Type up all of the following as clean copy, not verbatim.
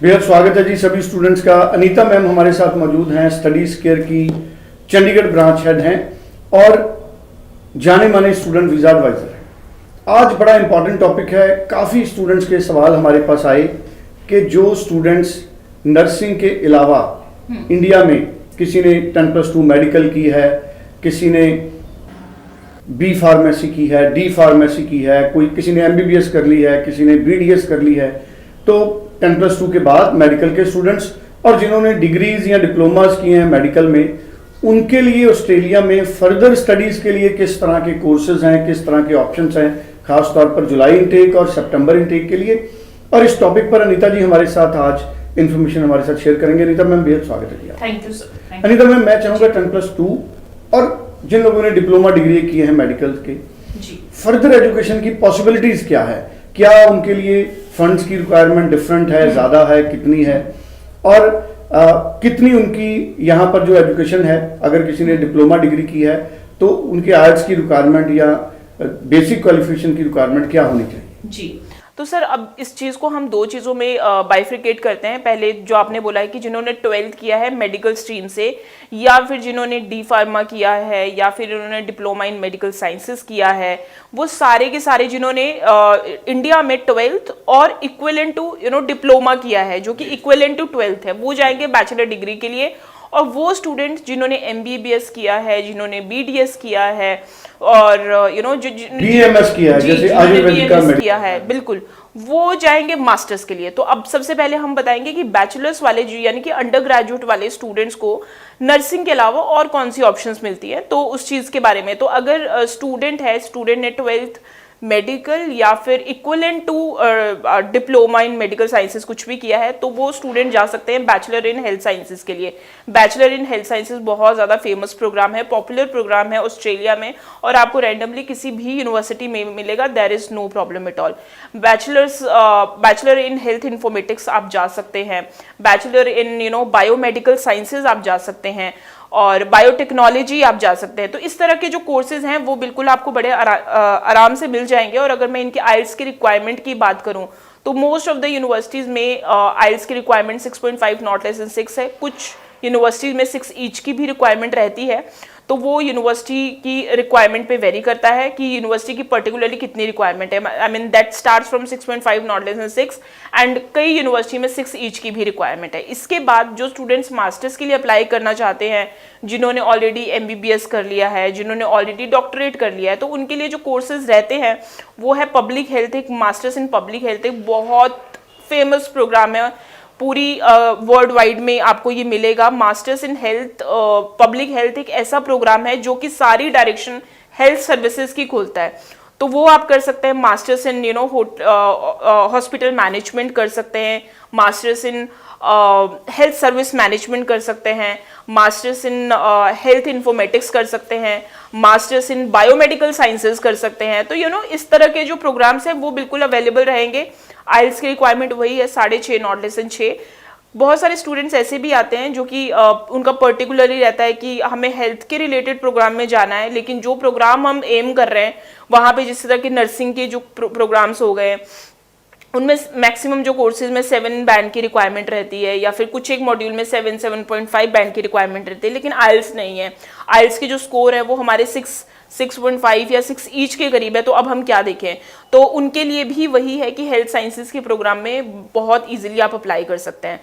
बेहद स्वागत है जी सभी स्टूडेंट्स का। अनीता मैम हमारे साथ मौजूद हैं, स्टडीज केयर की चंडीगढ़ ब्रांच हेड हैं और जाने माने स्टूडेंट वीज़ा एडवाइजर हैं। आज बड़ा इंपॉर्टेंट टॉपिक है। काफ़ी स्टूडेंट्स के सवाल हमारे पास आए कि जो स्टूडेंट्स नर्सिंग के अलावा इंडिया में किसी ने 10+2 मेडिकल की है, किसी ने बी फार्मेसी की है, डी फार्मेसी की है, किसी ने MBBS कर ली है, किसी ने BDS कर ली है, तो 10+2 के बाद मेडिकल के स्टूडेंट्स और जिन्होंने डिग्रीज या डिप्लोमास किए हैं मेडिकल में, उनके लिए ऑस्ट्रेलिया में फर्दर स्टडीज़ के लिए किस तरह के कोर्सेज हैं, किस तरह के ऑप्शंस हैं, खास तौर पर जुलाई इनटेक और सितंबर इनटेक के लिए। और इस टॉपिक पर अनीता जी हमारे साथ आज इन्फॉर्मेशन हमारे साथ शेयर करेंगे। अनीता मैम बेहद स्वागत है जी। Thank you sir. Anita ma'am, मैं चाहूँगा 10+2 और जिन लोगों ने डिप्लोमा डिग्री किए हैं मेडिकल के जी, फर्दर एजुकेशन की पॉसिबिलिटीज क्या है? क्या उनके लिए फंड्स की रिक्वायरमेंट डिफरेंट है, ज़्यादा है, कितनी है, और कितनी उनकी यहाँ पर जो एजुकेशन है, अगर किसी ने डिप्लोमा डिग्री की है तो उनके आर्ट्स की रिक्वायरमेंट या बेसिक क्वालिफिकेशन की रिक्वायरमेंट क्या होनी चाहिए? जी। तो सर अब इस चीज़ को हम दो चीज़ों में बाइफ्रिकेट करते हैं। पहले जो आपने बोला है कि जिन्होंने 12th किया है मेडिकल स्ट्रीम से, या फिर जिन्होंने डी फार्मा किया है, या फिर उन्होंने डिप्लोमा इन मेडिकल साइंसेस किया है, वो सारे के सारे जिन्होंने इंडिया में 12th और इक्विवेलेंट टू डिप्लोमा किया है, जो कि इक्विवेलेंट टू 12th है, वो जाएंगे बैचलर डिग्री के लिए। और वो स्टूडेंट जिन्होंने MBBS किया है, जिन्होंने BDS किया है और BMS किया है, जैसे आयुर्वेदिक किया है, बिल्कुल, वो जाएंगे मास्टर्स के लिए। तो अब सबसे पहले हम बताएंगे कि बैचलर्स वाले यानी कि अंडर ग्रेजुएट वाले स्टूडेंट्स को नर्सिंग के अलावा और कौन सी ऑप्शंस मिलती है, तो उस चीज़ के बारे में। तो अगर स्टूडेंट ने 12th मेडिकल या फिर equivalent to diploma in medical sciences कुछ भी किया है, तो वो स्टूडेंट जा सकते हैं बैचलर इन हेल्थ साइंसेस के लिए। बैचलर इन हेल्थ साइंसेस बहुत ज़्यादा फेमस प्रोग्राम है, पॉपुलर प्रोग्राम है ऑस्ट्रेलिया में, और आपको रैंडमली किसी भी यूनिवर्सिटी में मिलेगा। There is no problem at all. Bachelor in health informatics आप जा सकते हैं, बैचलर इन बायोमेडिकल साइंसेज आप जा सकते हैं, और बायोटेक्नोलॉजी आप जा सकते हैं। तो इस तरह के जो कोर्सेज हैं वो बिल्कुल आपको बड़े आराम से मिल जाएंगे। और अगर मैं इनकी आइल्स की रिक्वायरमेंट की बात करूं तो मोस्ट ऑफ द यूनिवर्सिटीज़ में आइल्स की रिक्वायरमेंट 6.5 नॉट लेस देन 6 है। कुछ यूनिवर्सिटीज़ में 6 ईच की भी रिक्वायरमेंट रहती है। तो वो यूनिवर्सिटी की रिक्वायरमेंट पे वेरी करता है कि यूनिवर्सिटी की पर्टिकुलरली कितनी रिक्वायरमेंट है। I mean that starts from 6.5 not less than 6 and कई यूनिवर्सिटी में 6 ईच की भी रिक्वायरमेंट है। इसके बाद जो स्टूडेंट्स मास्टर्स के लिए अप्लाई करना चाहते हैं, जिन्होंने ऑलरेडी MBBS कर लिया है, जिन्होंने ऑलरेडी डॉक्टरेट कर लिया है, तो उनके लिए जो कोर्सेज रहते हैं वो है पब्लिक हेल्थ। एक मास्टर्स इन पब्लिक हेल्थ एक बहुत फेमस प्रोग्राम है, पूरी वर्ल्ड वाइड में आपको ये मिलेगा। Masters in health public health एक ऐसा प्रोग्राम है जो कि सारी डायरेक्शन हेल्थ सर्विसेज की खोलता है। तो वो आप कर सकते हैं। मास्टर्स इन हॉस्पिटल मैनेजमेंट कर सकते हैं, masters in health service management कर सकते हैं, मास्टर्स इन हेल्थ इन्फॉर्मेटिक्स कर सकते हैं, मास्टर्स इन बायोमेडिकल साइंसेज कर सकते हैं। तो इस तरह के जो प्रोग्राम्स हैं वो बिल्कुल अवेलेबल रहेंगे। आइल्स की रिक्वायरमेंट वही है 6.5 नॉट लेस देन 6। बहुत सारे स्टूडेंट्स ऐसे भी आते हैं जो कि उनका पर्टिकुलरली रहता है कि हमें हेल्थ के रिलेटेड प्रोग्राम में जाना है, लेकिन जो प्रोग्राम हम एम कर रहे हैं वहाँ पे जिस तरह के नर्सिंग के जो प्रोग्राम्स हो गए, उनमें मैक्सिमम जो कोर्सेज में 7 बैंड की रिक्वायरमेंट रहती है, या फिर कुछ एक मॉड्यूल में 7.5 बैंड की रिक्वायरमेंट रहती है, लेकिन आइल्स नहीं है। आइल्स के जो स्कोर है वो हमारे 6.5 या 6 ईच के करीब है। तो अब हम क्या देखें, तो उनके लिए भी वही है कि हेल्थ साइंसेज के प्रोग्राम में बहुत इजीली आप अप्लाई कर सकते हैं।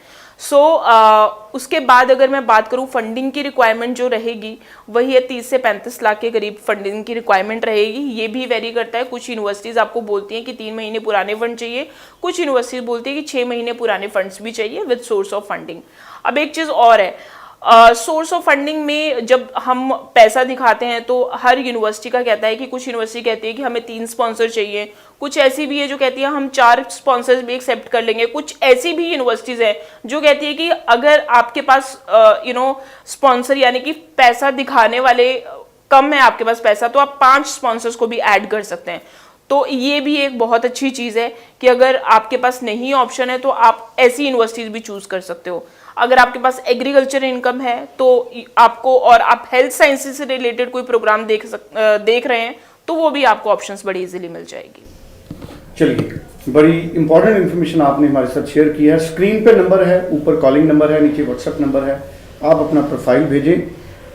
उसके बाद अगर मैं बात करूं फंडिंग की रिक्वायरमेंट जो रहेगी वही है 30 से 35 लाख के करीब फंडिंग की रिक्वायरमेंट रहेगी। ये भी वेरी करता है। कुछ यूनिवर्सिटीज़ आपको बोलती हैं कि 3 महीने पुराने फंड चाहिए, कुछ यूनिवर्सिटीज बोलती है कि 6 महीने पुराने फंड्स भी चाहिए विद सोर्स ऑफ फंडिंग। अब एक चीज़ और है, सोर्स ऑफ फंडिंग में जब हम पैसा दिखाते हैं तो हर यूनिवर्सिटी का कहता है कि कुछ यूनिवर्सिटी कहती है कि हमें 3 स्पॉन्सर चाहिए, कुछ ऐसी भी है जो कहती है हम 4 स्पॉन्सर्स भी एक्सेप्ट कर लेंगे, कुछ ऐसी भी यूनिवर्सिटीज़ हैं जो कहती है कि अगर आपके पास स्पॉन्सर यानी कि पैसा दिखाने वाले कम है आपके पास पैसा, तो आप 5 स्पॉन्सर्स को भी ऐड कर सकते हैं। तो ये भी एक बहुत अच्छी चीज़ है कि अगर आपके पास नहीं ऑप्शन है तो आप ऐसी यूनिवर्सिटीज़ भी चूज़ कर सकते हो। अगर आपके पास एग्रीकल्चर इनकम है तो आपको, और आप हेल्थ साइंसेज से रिलेटेड कोई प्रोग्राम देख रहे हैं तो वो भी आपको ऑप्शंस बड़ी इजीली मिल जाएगी। चलिए, बड़ी इंपॉर्टेंट इन्फॉर्मेशन आपने हमारे साथ शेयर की है। स्क्रीन पे नंबर है, ऊपर कॉलिंग नंबर है, नीचे व्हाट्सएप नंबर है। आप अपना प्रोफाइल भेजें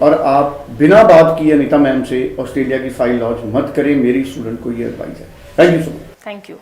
और आप बिना बात किए अनीता मैम से ऑस्ट्रेलिया की फाइल लॉन्च मत करें। मेरी स्टूडेंट को ये एडवाइस है। Thank you so much. Thank you.